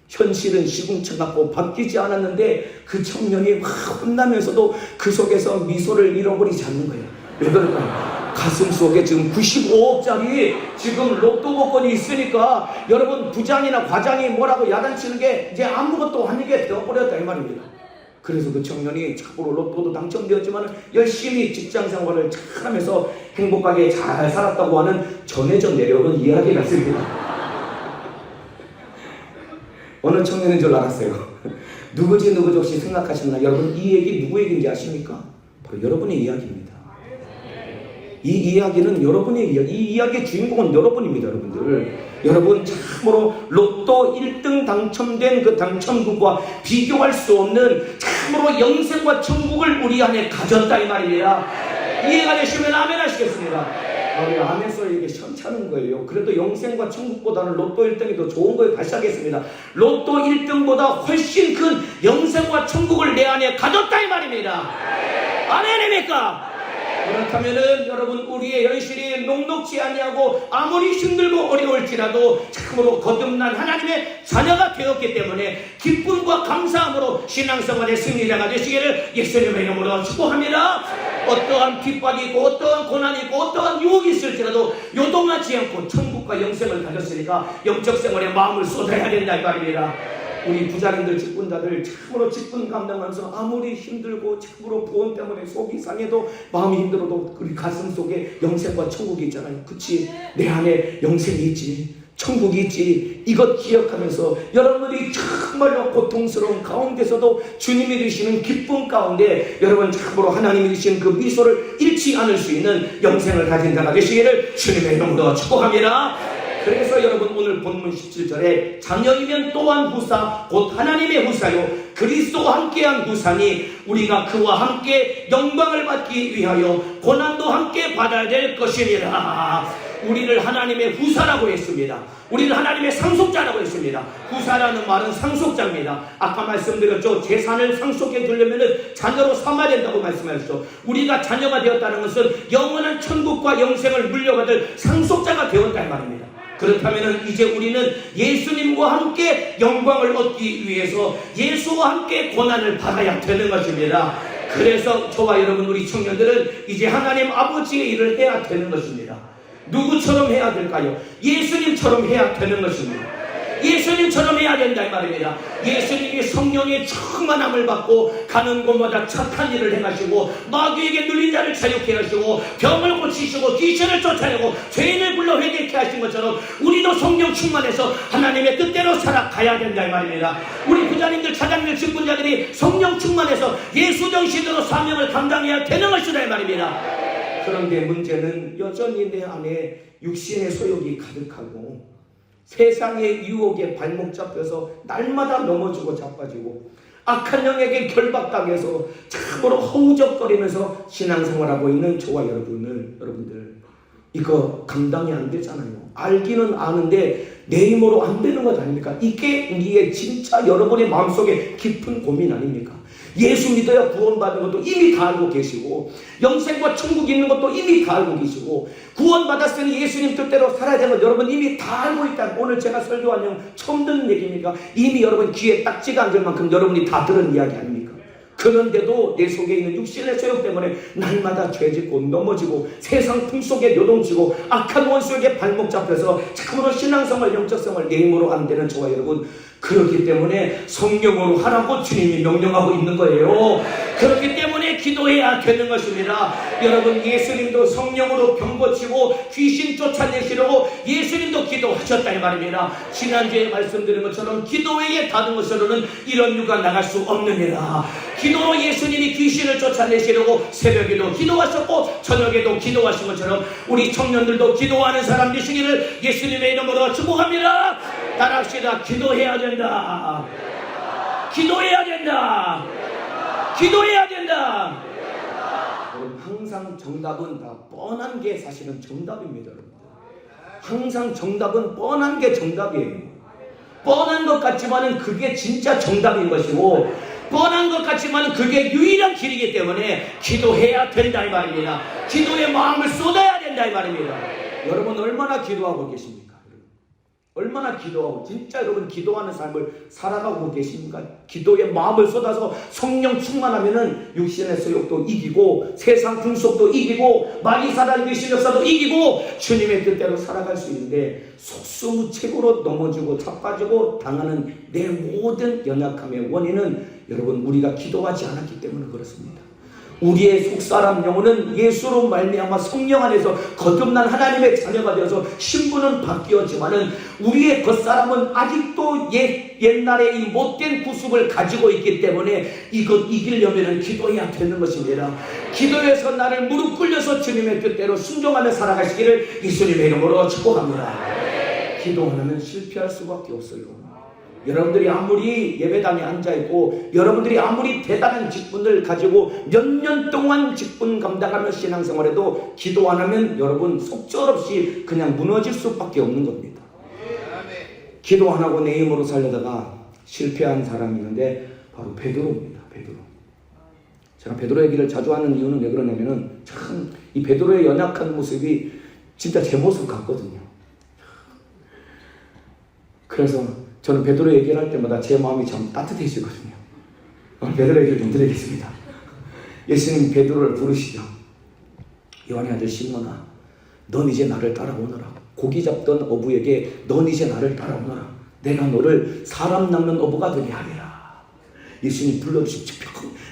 현실은 시궁창 같고 바뀌지 않았는데 그 청년이 막 혼나면서도 그 속에서 미소를 잃어버리지 않는 거예요. 왜 그럴까요? 가슴 속에 지금 95억짜리 지금 로또 복권이 있으니까 여러분 부장이나 과장이 뭐라고 야단치는 게 이제 아무것도 아니게 되어버렸다 이 말입니다. 그래서 그 청년이 참으로 로또도 당첨되었지만 열심히 직장 생활을 잘하면서 행복하게 잘 살았다고 하는 전해져 내려오는 이야기가 있습니다. 어느 청년인 줄 알았어요. 누구지 혹시 생각하시나? 여러분 이 얘기 누구 얘기인지 아십니까? 바로 여러분의 이야기입니다. 이 이야기는 여러분의 이야기, 이 이야기의 주인공은 여러분입니다. 여러분들. 여러분 참으로 로또 1등 당첨된 그 당첨금과 비교할 수 없는 참으로 영생과 천국을 우리 안에 가졌다 이 말입니다. 이해가 되시면 아멘 하시겠습니다. 우리 아멘 소리 이게 시원찮은 거예요. 그래도 영생과 천국보다는 로또 1등이 더 좋은 거예요. 다시 하겠습니다. 로또 1등보다 훨씬 큰 영생과 천국을 내 안에 가졌다 이 말입니다. 아멘입니까? 그렇다면은 여러분 우리의 현실이 녹록지 아니하고 아무리 힘들고 어려울지라도 참으로 거듭난 하나님의 자녀가 되었기 때문에 기쁨과 감사함으로 신앙생활의 승리자가 되시기를 예수님의 이름으로 축복합니다. 어떠한 핍박이 있고 어떠한 고난이 있고 어떠한 유혹이 있을지라도 요동하지 않고 천국과 영생을 가졌으니까 영적 생활에 마음을 쏟아야 된다 이 말입니다. 우리 부자님들 직분자들 참으로 직분 감당하면서 아무리 힘들고 참으로 부원 때문에 속이 상해도 마음이 힘들어도 우리 가슴 속에 영생과 천국이 있잖아요. 그치? 내 안에 영생이 있지, 천국이 있지. 이것 기억하면서 여러분들이 정말로 고통스러운 가운데서도 주님이 주시는 기쁨 가운데 여러분 참으로 하나님이 주시는 그 미소를 잃지 않을 수 있는 영생을 가진 자가 되시기를 주님의 이름으로 축복합니다. 그래서 여러분 오늘 본문 17절에 자녀이면 또한 후사 곧 하나님의 후사요 그리스도와 함께한 후사니 우리가 그와 함께 영광을 받기 위하여 고난도 함께 받아야 될 것이니라. 우리를 하나님의 후사라고 했습니다. 우리는 하나님의 상속자라고 했습니다. 후사라는 말은 상속자입니다. 아까 말씀드렸죠. 재산을 상속해 주려면 자녀로 삼아야 된다고 말씀하셨죠. 우리가 자녀가 되었다는 것은 영원한 천국과 영생을 물려받을 상속자가 되었다 이 말입니다. 그렇다면 이제 우리는 예수님과 함께 영광을 얻기 위해서 예수와 함께 고난을 받아야 되는 것입니다. 그래서 저와 여러분 우리 청년들은 이제 하나님 아버지의 일을 해야 되는 것입니다. 누구처럼 해야 될까요? 예수님처럼 해야 되는 것입니다. 예수님처럼 해야 된다 이 말입니다. 예수님이 성령의 충만함을 받고 가는 곳마다 착한 일을 행하시고 마귀에게 눌린 자를 자유케 하시고 병을 고치시고 귀신을 쫓아내고 죄인을 불러 회개케 하신 것처럼 우리도 성령 충만해서 하나님의 뜻대로 살아가야 된다 이 말입니다. 우리 부자님들, 차장님들, 직분자들이 성령 충만해서 예수 정신으로 사명을 감당해야 되는 것이다 이 말입니다. 그런데 문제는 여전히 내 안에 육신의 소욕이 가득하고 세상의 유혹에 발목 잡혀서 날마다 넘어지고 자빠지고 악한 영에게 결박당해서 참으로 허우적거리면서 신앙생활하고 있는 저와 여러분들 이거 감당이 안 되잖아요. 알기는 아는데 내 힘으로 안 되는 것 아닙니까? 이게 우리의 진짜 여러분의 마음속에 깊은 고민 아닙니까? 예수 믿어야 구원받는 것도 이미 다 알고 계시고, 영생과 천국이 있는 것도 이미 다 알고 계시고, 구원받았으니 예수님 뜻대로 살아야 되는 것 여러분 이미 다 알고 있다. 오늘 제가 설교한 내용 처음 듣는 얘기입니까? 이미 여러분 귀에 딱지가 앉을 만큼 여러분이 다 들은 이야기 아닙니까? 그런데도 내 속에 있는 육신의 소욕 때문에 날마다 죄짓고 넘어지고 세상 풍속에 요동치고 악한 원수에게 발목 잡혀서 자꾸만 신앙생활, 영적생활 내 힘으로 안 되는 저와 여러분, 그렇기 때문에 성령으로 하라고 주님이 명령하고 있는 거예요. 그렇기 때문에 기도해야 되는 것입니다. 여러분, 예수님도 성령으로 병 고치고 귀신 쫓아내시려고 예수님도 기도하셨다 이 말입니다. 지난주에 말씀드린 것처럼 기도 외에 다른 것으로는 이런 유가 나갈 수 없느니라. 기도로 예수님이 귀신을 쫓아내시려고 새벽에도 기도하셨고 저녁에도 기도하신 것처럼 우리 청년들도 기도하는 사람 되시기를 예수님의 이름으로 축복합니다. 따라합시다. 기도해야 된다. 기도해야 된다. 기도해야 된다. 여러분, 항상 정답은 다 뻔한 게 사실은 정답입니다. 여러분, 항상 정답은 뻔한 게 정답이에요. 뻔한 것 같지만은 그게 진짜 정답인 것이고, 뻔한 것 같지만은 그게 유일한 길이기 때문에 기도해야 된다 이 말입니다. 기도에 마음을 쏟아야 된다 이 말입니다. 여러분, 얼마나 기도하고 계십니까? 얼마나 기도하고 진짜 여러분 기도하는 삶을 살아가고 계십니까? 기도에 마음을 쏟아서 성령 충만하면은 육신의 소욕도 이기고 세상 풍속도 이기고 많이 살아가는 귀신 역사도 이기고 주님의 뜻대로 살아갈 수 있는데, 속수무책으로 넘어지고 자빠지고 당하는 내 모든 연약함의 원인은 여러분 우리가 기도하지 않았기 때문에 그렇습니다. 우리의 속사람 영혼은 예수로 말미암아 성령 안에서 거듭난 하나님의 자녀가 되어서 신분은 바뀌었지만은 우리의 겉사람은 아직도 옛날의 이 못된 구습을 가지고 있기 때문에 이것 이기려면 기도해야 되는 것입니다. 기도해서 나를 무릎 꿇려서 주님의 뜻대로 순종하며 살아가시기를 예수님의 이름으로 축복합니다. 기도 하나는 실패할 수밖에 없어요. 여러분들이 아무리 예배당에 앉아있고 여러분들이 아무리 대단한 직분을 가지고 몇 년 동안 직분 감당하며 신앙생활해도 기도 안 하면 여러분 속절없이 그냥 무너질 수밖에 없는 겁니다. 기도 안 하고 내 힘으로 살려다가 실패한 사람이 있는데 바로 베드로입니다. 베드로. 제가 베드로 얘기를 자주 하는 이유는 왜 그러냐면은 참 이 베드로의 연약한 모습이 진짜 제 모습 같거든요. 그래서 저는 베드로 얘기를 할 때마다 제 마음이 참 따뜻해지거든요. 베드로 얘기를 좀 드리겠습니다. 예수님 베드로를 부르시죠. 요한의 아들 시몬아, 넌 이제 나를 따라오너라. 고기 잡던 어부에게 넌 이제 나를 따라오너라. 내가 너를 사람 낚는 어부가 되게 하리라. 예수님 불러주십시오.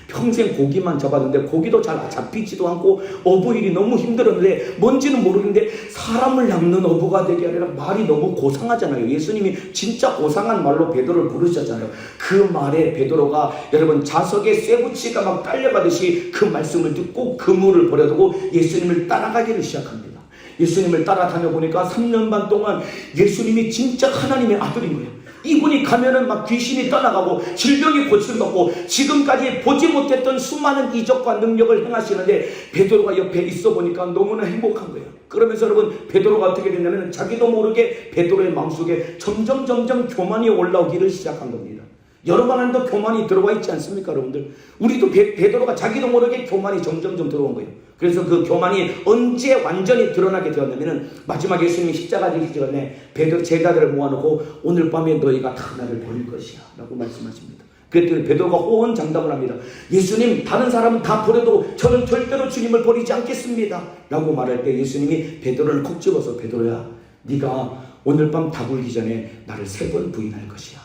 평생 고기만 잡았는데 고기도 잘 잡히지도 않고 어부 일이 너무 힘들었는데 뭔지는 모르겠는데 사람을 낚는 어부가 되게 하리라. 말이 너무 고상하잖아요. 예수님이 진짜 고상한 말로 베드로를 부르셨잖아요. 그 말에 베드로가 여러분 자석에 쇠붙이가 막 딸려가듯이 그 말씀을 듣고 그물을 버려두고 예수님을 따라가기를 시작합니다. 예수님을 따라다녀 보니까 3년 반 동안 예수님이 진짜 하나님의 아들인 거예요. 이분이 가면은 막 귀신이 떠나가고 질병이 고침받고 지금까지 보지 못했던 수많은 이적과 능력을 행하시는데 베드로가 옆에 있어 보니까 너무나 행복한 거예요. 그러면서 여러분 베드로가 어떻게 됐냐면 자기도 모르게 베드로의 마음속에 점점 교만이 올라오기를 시작한 겁니다. 여러분 안에도 교만이 들어와 있지 않습니까 여러분들? 우리도 베드로가 자기도 모르게 교만이 점점 들어온 거예요. 그래서 그 교만이 언제 완전히 드러나게 되었냐면은 마지막 예수님이 십자가 지기 전에 베드로 제자들을 모아놓고 오늘 밤에 너희가 다 나를 버릴 것이야 라고 말씀하십니다. 그랬더니 베드로가 호언장담을 합니다. 예수님, 다른 사람은 다 버려도 저는 절대로 주님을 버리지 않겠습니다 라고 말할 때 예수님이 베드로를 콕 집어서 베드로야, 네가 오늘 밤 다 굴기 전에 나를 3번 부인할 것이야.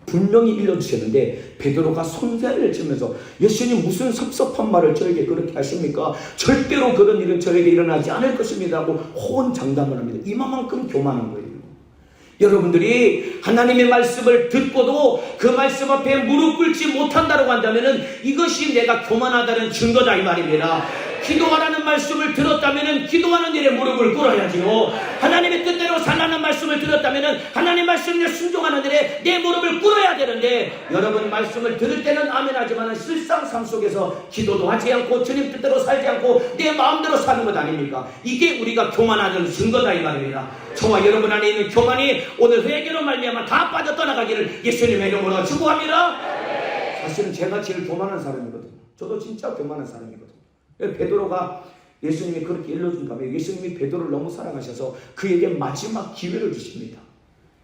분명히 일러주셨는데 베드로가 손살을 치면서 예수님 무슨 섭섭한 말을 저에게 그렇게 하십니까? 절대로 그런 일은 저에게 일어나지 않을 것입니다 하고 호언장담을 합니다. 이만큼 교만한 거예요. 여러분들이 하나님의 말씀을 듣고도 그 말씀 앞에 무릎 꿇지 못한다고 한다면 이것이 내가 교만하다는 증거다 이 말입니다. 기도하라는 말씀을 들었다면 기도하는 일에 무릎을 꿇어야지요. 하나님의 뜻대로 살라는 말씀을 들었다면 하나님 말씀에 순종하는 일에 내 무릎을 꿇어야 되는데, 여러분 말씀을 들을 때는 아멘 하지만 실상 삶 속에서 기도도 하지 않고 주님 뜻대로 살지 않고 내 마음대로 사는 것 아닙니까? 이게 우리가 교만하는 증거다 이 말입니다. 저와 여러분 안에 있는 교만이 오늘 회개로 말미암아 다 빠져 떠나가기를 예수님의 이름으로 축복합니다. 사실은 제가 제일 교만한 사람이거든요. 저도 진짜 교만한 사람이거든요. 베드로가 예수님이 그렇게 일러준 다음에 예수님이 베드로를 너무 사랑하셔서 그에게 마지막 기회를 주십니다.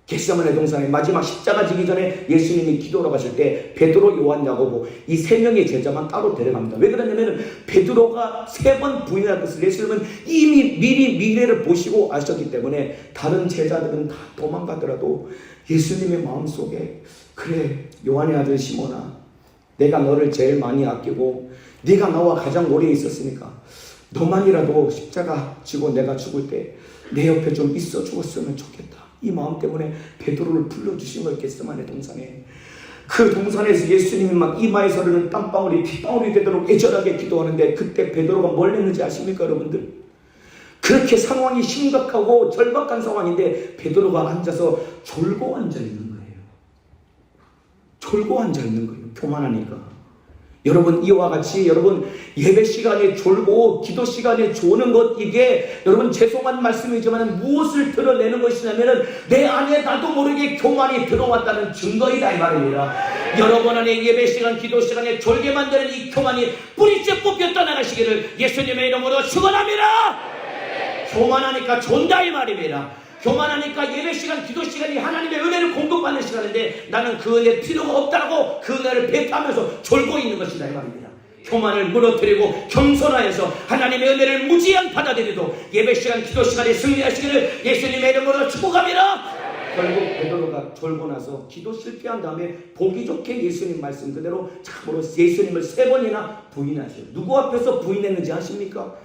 겟세마네 동산에 마지막 십자가 지기 전에 예수님이 기도하러 가실 때 베드로, 요한, 야고보 이 세 명의 제자만 따로 데려갑니다. 왜 그러냐면 베드로가 3번 부인할 것을 예수님은 이미 미리 미래를 보시고 아셨기 때문에 다른 제자들은 다 도망가더라도 예수님의 마음속에 그래 요한의 아들 시몬아, 내가 너를 제일 많이 아끼고 네가 나와 가장 오래 있었으니까 너만이라도 십자가 지고 내가 죽을 때 내 옆에 좀 있어 죽었으면 좋겠다. 이 마음 때문에 베드로를 불러주신 거예요. 겟세마네 동산에. 그 동산에서 예수님이 막 이마에서 흐르는 땀방울이 핏방울이 되도록 애절하게 기도하는데 그때 베드로가 뭘 했는지 아십니까 여러분들? 그렇게 상황이 심각하고 절박한 상황인데 베드로가 앉아서 졸고 앉아있는 거예요. 졸고 앉아있는 거예요. 교만하니까. 여러분 이와 같이 여러분 예배 시간에 졸고 기도 시간에 조는 것, 이게 여러분 죄송한 말씀이지만 무엇을 드러내는 것이냐면 내 안에 나도 모르게 교만이 들어왔다는 증거이다 이 말입니다. 여러분 안에 예배 시간 기도 시간에 졸게 만드는 이 교만이 뿌리째 뽑혀 떠나가시기를 예수님의 이름으로 축원합니다. 교만하니까 존다 이 말입니다. 교만하니까 예배 시간, 기도 시간이 하나님의 은혜를 공급받는 시간인데 나는 그 은혜 필요가 없다고 그 은혜를 배파하면서 졸고 있는 것이다 이 말입니다. 교만을 무너뜨리고 겸손하여서 하나님의 은혜를 무지한 받아들이도 예배 시간, 기도 시간에 승리하시기를 예수님의 이름으로 축복합니다. 결국 베드로가 졸고 나서 기도 실패한 다음에 보기 좋게 예수님 말씀 그대로 참으로 예수님을 3번이나 부인하셔요. 누구 앞에서 부인했는지 아십니까?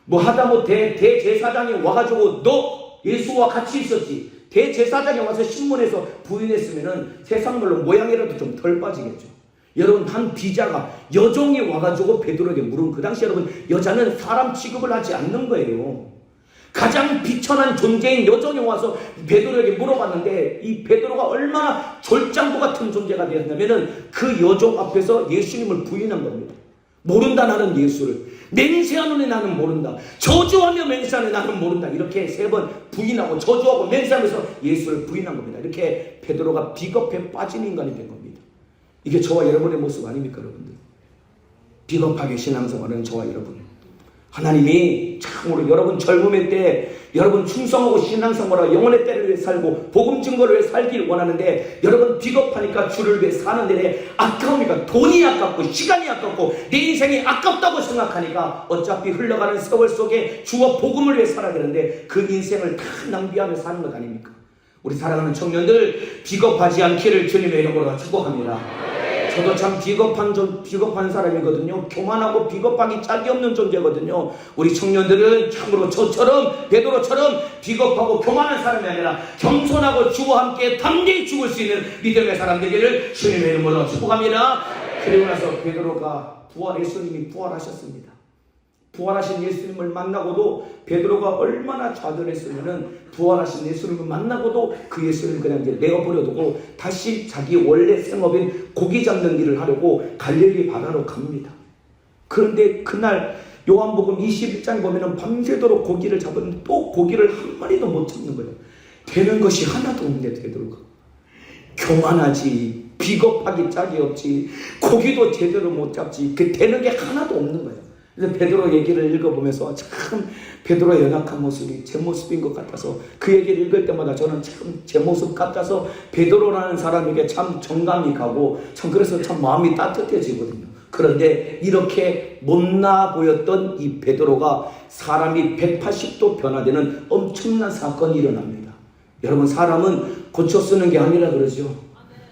뭐 하다못해 대제사장이 와가지고 너 예수와 같이 있었지. 대제사장이 와서 신문에서 부인했으면은 세상말로 모양이라도 좀 덜 빠지겠죠. 여러분 한 비자가 여종이 와가지고 베드로에게 물은 그 당시 여러분 여자는 사람 취급을 하지 않는 거예요. 가장 비천한 존재인 여종이 와서 베드로에게 물어봤는데 이 베드로가 얼마나 졸장부 같은 존재가 되었냐면은 그 여종 앞에서 예수님을 부인한 겁니다. 모른다 나는 예수를. 맹세하노니 나는 모른다. 저주하며 맹세하노니 나는 모른다. 이렇게 3번 부인하고 저주하고 맹세하면서 예수를 부인한 겁니다. 이렇게 베드로가 비겁해 빠진 인간이 된 겁니다. 이게 저와 여러분의 모습 아닙니까 여러분들? 비겁하게 신앙생활하는 저와 여러분, 하나님이 참으로 여러분 젊음의 때 여러분 충성하고 신앙생활하고 영혼의 때를 위해 살고 복음 증거를 위해 살길 원하는데 여러분 비겁하니까 주를 위해 사는 데에 아까우니까 돈이 아깝고 시간이 아깝고 내 인생이 아깝다고 생각하니까 어차피 흘러가는 세월 속에 주와 복음을 위해 살아야 되는데 그 인생을 다 낭비하며 사는 것 아닙니까? 우리 사랑하는 청년들 비겁하지 않기를 주님의 이름으로 축복합니다. 저도 참 비겁한 사람이거든요. 교만하고 비겁하기 짝이 없는 존재거든요. 우리 청년들은 참으로 저처럼 베드로처럼 비겁하고 교만한 사람이 아니라 겸손하고 주와 함께 담대히 죽을 수 있는 믿음의 사람 되기를 주님의 이름으로 축복합니다. 그리고 나서 베드로가 예수님이 부활하셨습니다. 부활하신 예수님을 만나고도 베드로가 얼마나 좌절했으면은 부활하신 예수님을 만나고도 그 예수님을 그냥 이제 내어버려두고 다시 자기 원래 생업인 고기 잡는 일을 하려고 갈릴리 바다로 갑니다. 그런데 그날 요한복음 21장에 보면은 밤새도록 고기를 잡았는데 또 고기를 한 마리도 못 잡는 거예요. 되는 것이 하나도 없네 베드로가. 교만하지, 비겁하기 짝이 없지, 고기도 제대로 못 잡지, 그 되는 게 하나도 없는 거예요. 그래서 베드로 얘기를 읽어보면서 참 베드로의 연약한 모습이 제 모습인 것 같아서 그 얘기를 읽을 때마다 저는 참 제 모습 같아서 베드로라는 사람에게 참 정감이 가고 참 그래서 참 마음이 따뜻해지거든요. 그런데 이렇게 못나 보였던 이 베드로가 사람이 180도 변화되는 엄청난 사건이 일어납니다. 여러분 사람은 고쳐 쓰는 게 아니라 그러죠.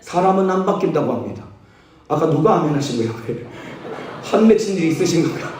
사람은 안 바뀐다고 합니다. 아까 누가 아멘 하신 거예요? 한 맺힌 일이 있으신 건가?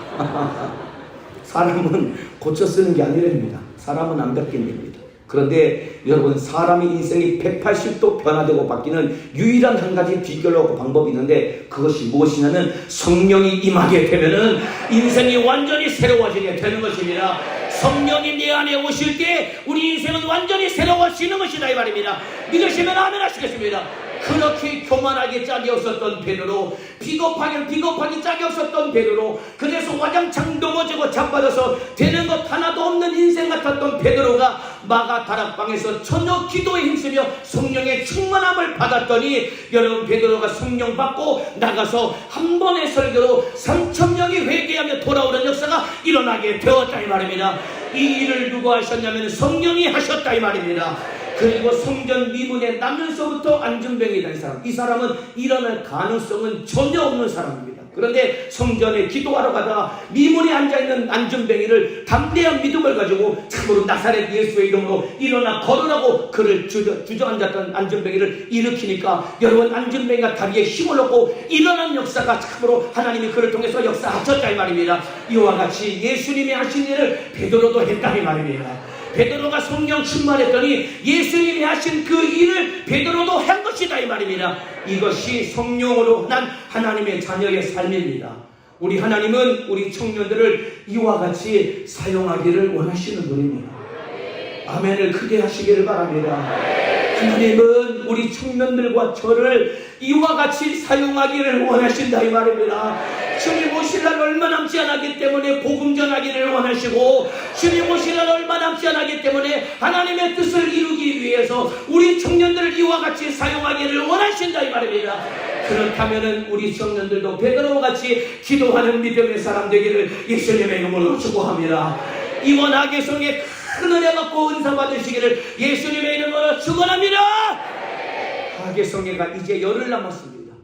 사람은 고쳐 쓰는 게 아니랍니다. 사람은 안 바뀝니다. 그런데 여러분 사람의 인생이 180도 변화되고 바뀌는 유일한 한 가지 비결하고 방법이 있는데 그것이 무엇이냐면 성령이 임하게 되면은 인생이 완전히 새로워지게 되는 것입니다. 성령이 내 안에 오실 때 우리 인생은 완전히 새로워지는 것이다 이 말입니다. 믿으시면 아멘 하시겠습니다. 그렇게 교만하게 짝이 없었던 베드로, 비겁하기 짝이 없었던 베드로, 그래서 와장창 넘어지고 자빠져서 되는 것 하나도 없는 인생 같았던 베드로가 마가 다락방에서 전혀 기도에 힘쓰며 성령의 충만함을 받았더니 여러분 베드로가 성령 받고 나가서 한 번의 설교로 3,000명이 회개하며 돌아오는 역사가 일어나게 되었다 이 말입니다. 이 일을 누가 하셨냐면 성령이 하셨다 이 말입니다. 그리고 성전 미문에 나면서부터 안전병이 된 사람, 이 사람은 일어날 가능성은 전혀 없는 사람입니다. 그런데 성전에 기도하러 가다가 미문에 앉아있는 안전병이를 담대한 믿음을 가지고 참으로 나사렛 예수의 이름으로 일어나 걸으라고 그를 주저앉았던 안전병이를 일으키니까 여러분 안전병이가 다리에 힘을 얻고 일어난 역사가 참으로 하나님이 그를 통해서 역사하셨다 이 말입니다. 이와 같이 예수님이 하신 일을 베드로도 했다 이 말입니다. 베드로가 성령 충만했더니 예수님이 하신 그 일을 베드로도 한 것이다 이 말입니다. 이것이 성령으로 난 하나님의 자녀의 삶입니다. 우리 하나님은 우리 청년들을 이와 같이 사용하기를 원하시는 분입니다. 아멘을 크게 하시기를 바랍니다. 하나님은 우리 청년들과 저를 이와 같이 사용하기를 원하신다 이 말입니다. 주님 오실 날 얼마 남지 않았기 때문에 복음 전하기를 원하시고, 주님 오실 날 얼마 남지 않았기 때문에 하나님의 뜻을 이루기 위해서 우리 청년들을 이와 같이 사용하기를 원하신다 이 말입니다. 그렇다면 우리 청년들도 베드로와 같이 기도하는 믿음의 사람 되기를 예수님의 이름으로 축복합니다. 이번 하계성에 큰 은혜 받고 은사 받으시기를 예수님의 이름으로 축원합니다. 하계성회가 이제 열흘 남았습니다.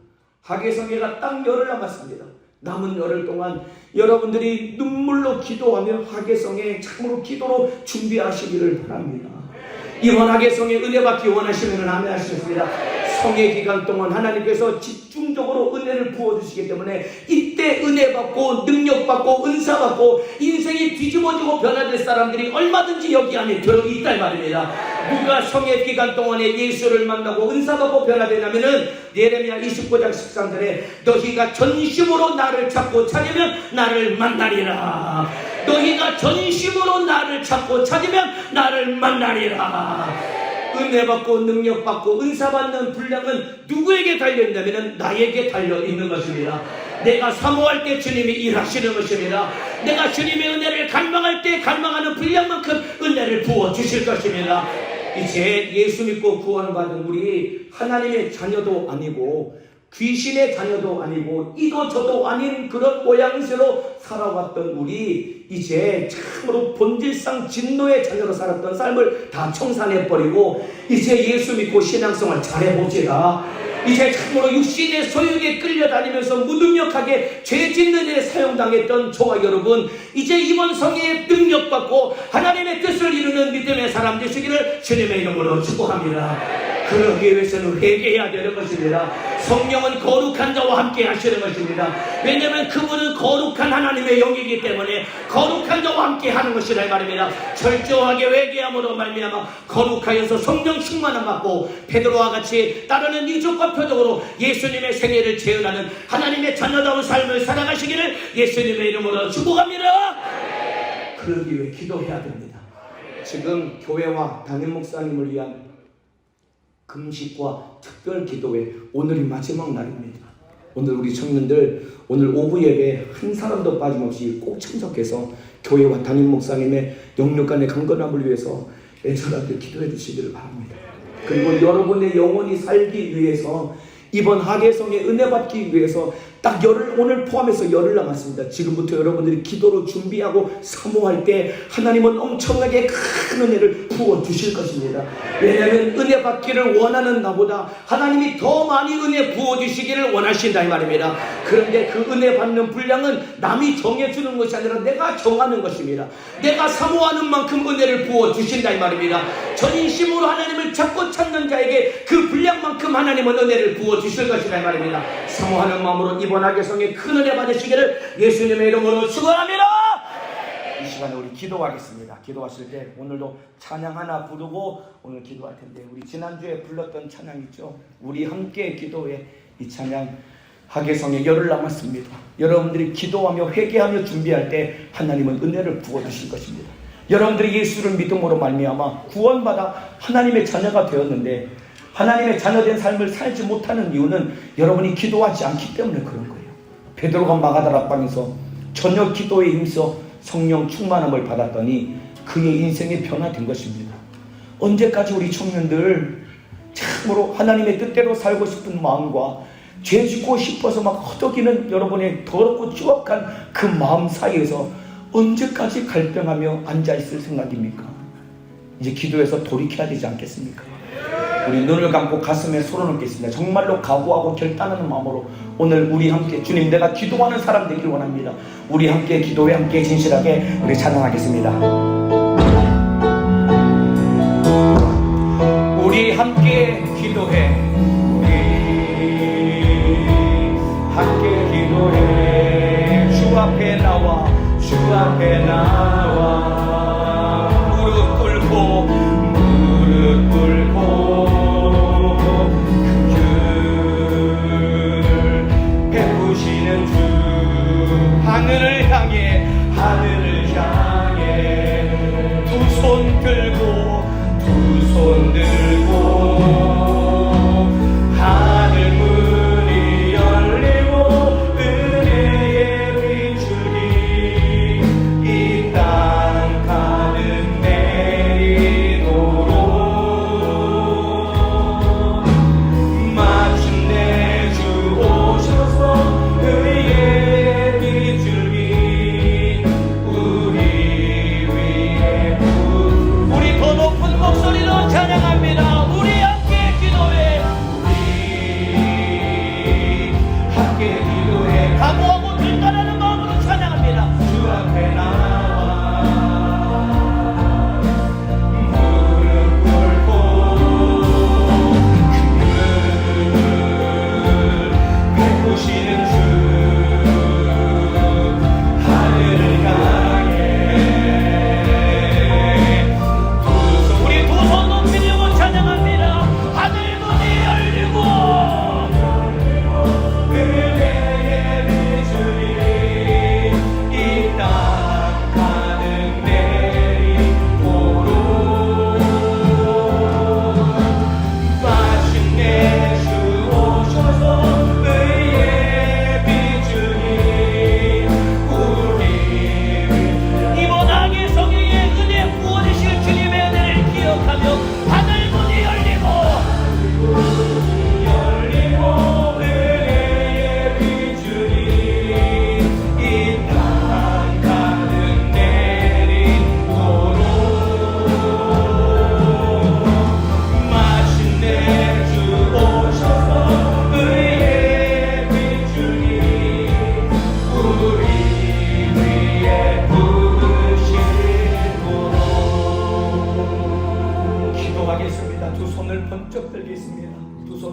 하계성회가 딱 열흘 남았습니다. 남은 열흘 동안 여러분들이 눈물로 기도하며 하계성회 참으로 기도로 준비하시기를 바랍니다. 이번 하계성회 은혜 받기 원하시면 아멘 하시겠습니다. 성회 기간 동안 하나님께서 집중적으로 은혜를 부어주시기 때문에 이때 은혜 받고 능력 받고 은사 받고 인생이 뒤집어지고 변화될 사람들이 얼마든지 여기 안에 들어있다 이 말입니다. 누가 성회 기간 동안에 예수를 만나고 은사 받고 변화되냐면은 예레미야 29장 13절에 너희가 전심으로 나를 찾고 찾으면 나를 만나리라. 너희가 전심으로 나를 찾고 찾으면 나를 만나리라. 은혜 받고 능력 받고 은사 받는 분량은 누구에게 달려있냐면 나에게 달려있는 것입니다. 내가 사모할 때 주님이 일하시는 것입니다. 내가 주님의 은혜를 갈망할 때 갈망하는 분량만큼 은혜를 부어주실 것입니다. 이제 예수 믿고 구원받은 우리 하나님의 자녀도 아니고 귀신의 자녀도 아니고 이도 저도 아닌 그런 모양새로 살아왔던 우리 이제 참으로 본질상 진노의 자녀로 살았던 삶을 다 청산해버리고 이제 예수 믿고 신앙생활 잘해보지라. 이제 참으로 육신의 소욕에 끌려다니면서 무능력하게 죄 짓는 일에 사용당했던 저와 여러분, 이제 이번 성회에 능력받고 하나님의 뜻을 이루는 믿음의 사람 되시기를 주님의 이름으로 축복합니다. 그러기 위해서는 회개해야 되는 것입니다. 성령은 거룩한 자와 함께 하시는 것입니다. 왜냐하면 그분은 거룩한 하나님의 영이기 때문에 거룩한 자와 함께 하는 것이라 이 말입니다. 철저하게 회개함으로 말미암아 거룩하여서 성령 충만함 받고 베드로와 같이 따르는 이적과 표적으로 예수님의 생애를 재현하는 하나님의 자녀다운 삶을 살아가시기를 예수님의 이름으로 축복합니다. 그러기 위해 기도해야 됩니다. 지금 교회와 담임 목사님을 위한 금식과 특별 기도회 오늘이 마지막 날입니다. 오늘 우리 청년들 오늘 오후 예배 한 사람도 빠짐없이 꼭 참석해서 교회와 담임 목사님의 영육간의 강건함을 위해서 애절하게 기도해 주시기를 바랍니다. 그리고 여러분의 영혼이 살기 위해서 이번 하계성에 은혜 받기 위해서 딱 열흘, 오늘 포함해서 열흘 남았습니다. 지금부터 여러분들이 기도로 준비하고 사모할 때 하나님은 엄청나게 큰 은혜를 부어주실 것입니다. 왜냐하면 은혜 받기를 원하는 나보다 하나님이 더 많이 은혜 부어주시기를 원하신다 이 말입니다. 그런데 그 은혜 받는 분량은 남이 정해주는 것이 아니라 내가 정하는 것입니다. 내가 사모하는 만큼 은혜를 부어주신다 이 말입니다. 전인심으로 하나님을 찾고 찾는 자에게 그 분량만큼 하나님은 은혜를 부어주실 것이다 이 말입니다. 사모하는 마음으로 이번 하계성에 큰 은혜 받으시기를 예수님의 이름으로 축원합니다. 이 시간에 우리 기도하겠습니다. 기도하실 때 오늘도 찬양 하나 부르고 오늘 기도할 텐데, 우리 지난주에 불렀던 찬양 있죠? 우리 함께 기도해. 이 찬양 하계성에 열흘 남았습니다. 여러분들이 기도하며 회개하며 준비할 때 하나님은 은혜를 부어주실 것입니다. 여러분들이 예수를 믿음으로 말미암아 구원받아 하나님의 자녀가 되었는데 하나님의 자녀된 삶을 살지 못하는 이유는 여러분이 기도하지 않기 때문에 그런 거예요. 베드로가 마가다락방에서 전혀 기도에 힘써 성령 충만함을 받았더니 그의 인생이 변화된 것입니다. 언제까지 우리 청년들 참으로 하나님의 뜻대로 살고 싶은 마음과 죄 짓고 싶어서 막 허덕이는 여러분의 더럽고 추악한 그 마음 사이에서 언제까지 갈등하며 앉아있을 생각입니까? 이제 기도해서 돌이켜야 되지 않겠습니까? 우리 눈을 감고 가슴에 손을 얹겠습니다. 정말로 각오하고 결단하는 마음으로 오늘 우리 함께 주님 내가 기도하는 사람 되길 원합니다. 우리 함께 기도에 함께 진실하게 우리 찬양하겠습니다. 우리 함께 기도해. 우리 함께 기도해. 주 앞에 나와. 주 앞에 나와. 무릎 꿇고 하늘을 향해 두 손 들고 하늘 문이 열리고 은혜의 빛줄이 이 땅 가득 내리도록 마침내 주 오셔서 의의 빛줄기 목소리로 찬양합니다. 우리 함께 기도해. 우리 함께 기도해. 각오하고 들떠나는 마음으로 찬양합니다. 주 앞에 나와 무릎 꿇고 베푸시는 주 하늘을 향해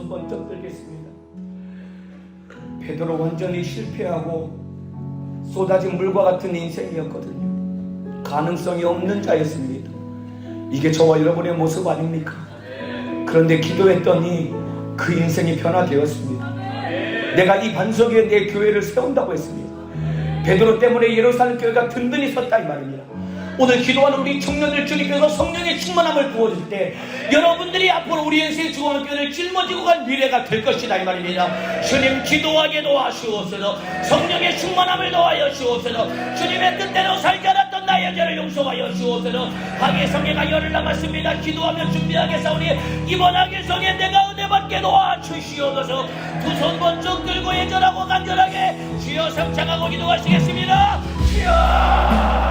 번쩍 들겠습니다. 베드로 완전히 실패하고 쏟아진 물과 같은 인생이었거든요. 가능성이 없는 자였습니다. 이게 저와 여러분의 모습 아닙니까? 그런데 기도했더니 그 인생이 변화되었습니다. 내가 이 반석 위에 내 교회를 세운다고 했습니다. 베드로 때문에 예루살렘 교회가 든든히 섰다 이 말입니다. 오늘 기도하는 우리 청년들 주님께서 성령의 충만함을 부어줄 때 여러분들이 앞으로 우리 인생의 중앙교회를 짊어지고 간 미래가 될 것이다 이 말입니다. 주님 기도하게 도와주옵소서. 성령의 충만함을 도와여 주옵소서. 주님의 뜻대로 살지 않았던 나의 죄를 용서하여 주옵소서. 하계성회가 열흘 남았습니다. 기도하며 준비하겠사오니 이번 하계성에 내가 은혜 받게 도와주시옵소서. 두 손 번쩍 들고 예절하고 간절하게 주여 성창하고 기도하시겠습니다. 주여